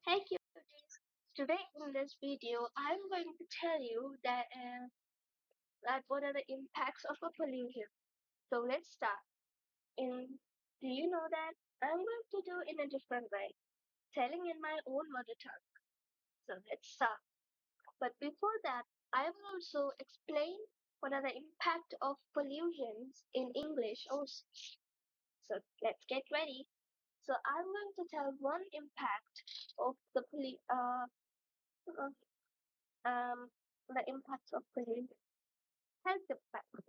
Hey cuties! Today in this video, I'm going to tell you that what are the impacts of a pollution. So let's start. In Do you know that I'm going to do in a different way, telling in my own mother tongue. So let's start. But before that, I will also explain what are the impact of pollutions in English also. So let's get ready. So I'm going to tell one impact of uh, um, the impacts of pollution. Health impact.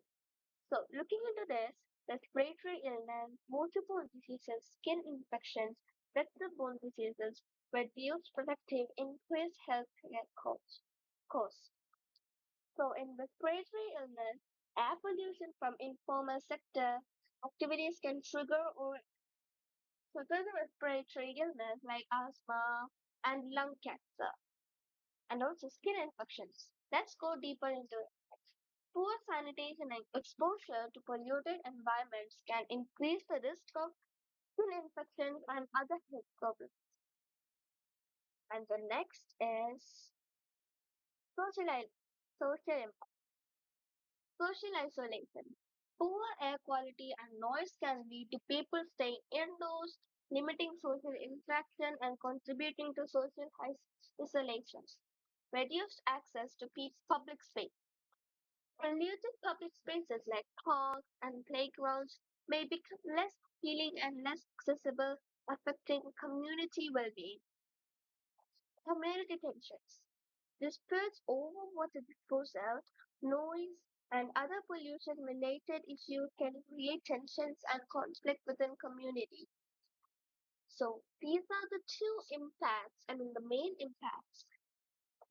So, looking into this, respiratory illness, multiple diseases, skin infections, vector-borne diseases, reduced productive, increased healthcare costs. So, in respiratory illness, air pollution from informal sector activities can trigger the respiratory illness like asthma and lung cancer, and also skin infections. Let's go deeper into it. Poor sanitation and exposure to polluted environments can increase the risk of skin infections and other health problems. And the next is social, i- social, impact. Social isolation. Poor air quality and noise can lead to people staying indoors, limiting social interaction and contributing to social isolation. Reduced access to public space. Polluted public spaces like parks and playgrounds may become less appealing and less accessible, affecting community well-being. Community tensions. Disputes over water disposal, noise, and other pollution-related issues can create tensions and conflict within community. So these are the two impacts, the main impacts,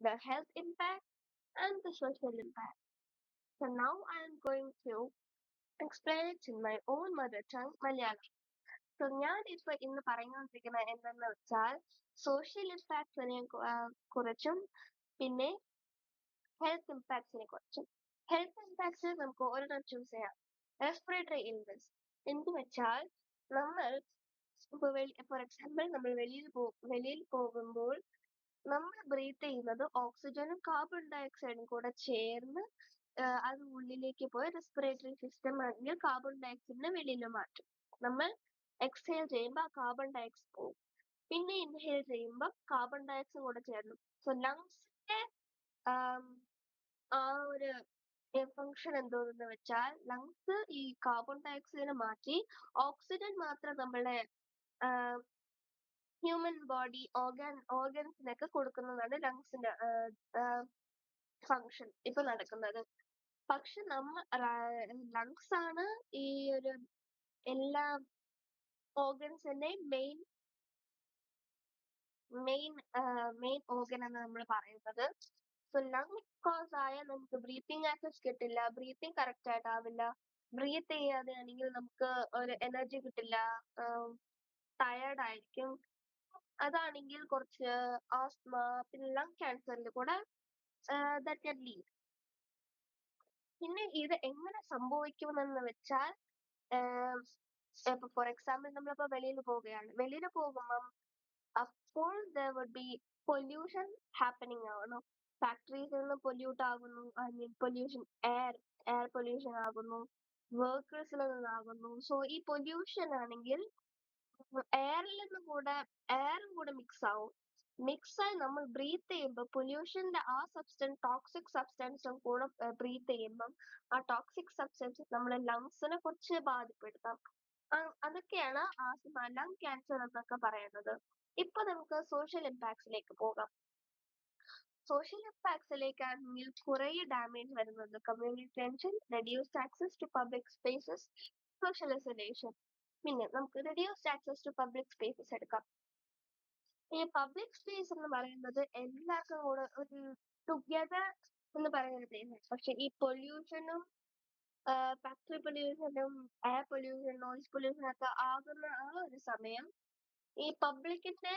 the health impact and the social impact. So now I am going to explain it in my own mother tongue, Malayalam. So ഞാൻ ഇപ്പൊ ഇന്ന് പറഞ്ഞുകൊണ്ടിരിക്കുന്നത് എന്തെന്ന് വെച്ചാൽ social ഇമ്പാക്ട്സിനെ കുറിച്ചും പിന്നെ health ഇമ്പാക്ട്സിനെ കുറിച്ചും. Health impacts നമുക്ക് ഒരെണ്ണം ചൂസ് ചെയ്യാം. റെസ്പിറേറ്ററി ഇൽനെസ് എന്ന് വെച്ചാൽ നമ്മൾ ഇപ്പൊ ഫോർ എക്സാമ്പിൾ നമ്മൾ വെളിയിൽ പോകുമ്പോൾ നമ്മൾ ബ്രീത്ത് ചെയ്യുന്നത് ഓക്സിജനും കാർബൺ ഡയോക്സൈഡും കൂടെ ചേർന്ന് അത് ഉള്ളിലേക്ക് പോയി റെസ്പിറേറ്ററി സിസ്റ്റം ആണെങ്കിൽ കാർബൺ ഡയോക്സൈഡിനെ വെളിയിൽ മാറ്റും. നമ്മൾ എക്സ്ഹേൽ ചെയ്യുമ്പോൾ ആ കാർബൺ ഡയോക്സൈഡ് പോകും. പിന്നെ ഇൻഹേൽ ചെയ്യുമ്പോൾ കാർബൺ ഡയോക്സൈഡ് കൂടെ ചേർന്നു. സോ ലങ്സിന്റെ ആ ഒരു ഫംഗ്ഷൻ എന്തോന്ന് വെച്ചാൽ ലങ്സ് ഈ കാർബൺ ഡയോക്സൈഡിനെ മാറ്റി ഓക്സിജൻ മാത്രം നമ്മളുടെ ഹ്യൂമൻ ബോഡി ഓർഗൻസിനൊക്കെ കൊടുക്കുന്നതാണ് ലങ്സിന്റെ ഫംഗ്ഷൻ ഇപ്പൊ നടക്കുന്നത്. പക്ഷെ ലങ്സ് ആണ് ഈ ഒരു എല്ലാ ഓർഗൻസിന്റെയും മെയിൻ ഓർഗൻ എന്ന് നമ്മൾ പറയുന്നത്. സോ ലങ് കോസ് ആയാൽ നമുക്ക് ബ്രീത്തിങ് ആക്സസ് കിട്ടില്ല, ബ്രീത്തിങ് കറക്റ്റ് ആയിട്ട് ആവില്ല, ബ്രീത്ത് ചെയ്യാതെ ആണെങ്കിൽ നമുക്ക് ഒരു എനർജി കിട്ടില്ല, ടയേർഡ് ആയിരിക്കും. അതാണെങ്കിൽ കുറച്ച് ആസ്മ പിന്നെ ലങ് ക്യാൻസറിൽ കൂടെ that can lead. പിന്നെ ഇത് എങ്ങനെ സംഭവിക്കുമെന്ന് വെച്ചാൽ ഇപ്പൊ ഫോർ എക്സാമ്പിൾ നമ്മളിപ്പോ വെളിയിൽ പോകുമ്പം അപ്പോൾ there would be pollution happening ആവുന്നു. ഫാക്ടറീസിൽ നിന്ന് പൊല്യൂട്ട് ആകുന്നു, ഐ മീൻ എയർ പൊല്യൂഷൻ ആകുന്നു, വർക്കേഴ്സിൽ നിന്നാകുന്നു. സോ ഈ പൊല്യൂഷൻ ആണെങ്കിൽ എയറും കൂടെ മിക്സ് ആയി നമ്മൾ ബ്രീത്ത് ചെയ്യുമ്പോൾ പൊല്യൂഷന്റെ ആ ടോക്സിക് സബ്സ്റ്റൻസും കൂടെ ബ്രീത്ത് ചെയ്യുമ്പം ആ ടോക്സിക് സബ്സ്റ്റൻസ് നമ്മുടെ ലങ്സിനെ കുറച്ച് ബാധിപ്പെടുത്താം. അതൊക്കെയാണ് ആസ്മ, ലങ് ക്യാൻസർ എന്നൊക്കെ പറയുന്നത്. ഇപ്പൊ നമുക്ക് സോഷ്യൽ ഇമ്പാക്ട്സിലേക്ക് പോകാം. സോഷ്യൽ ഇമ്പാക്ട്സിലേക്കാണെങ്കിൽ കുറെ ഡാമേജ് വരുന്നുണ്ട്. Community tension, reduced access to public spaces, social isolation. പിന്നെ നമുക്ക് reduced access to public spaces എടുക്കാം. ഈ പബ്ലിക് സ്പേസ് എന്ന് പറയുന്നത് എല്ലാവർക്കും കൂടെ ഒരു ടുഗദർ എന്ന് പറയുന്ന പ്ലേസ്. പക്ഷെ ഈ പൊല്യൂഷനും ഫാക്ടറി പൊല്യൂഷനും എയർ പൊല്യൂഷൻ, നോയിസ് പൊല്യൂഷൻ ഒക്കെ ആകുന്ന ആ ഒരു സമയം ഈ പബ്ലിക്കിന്റെ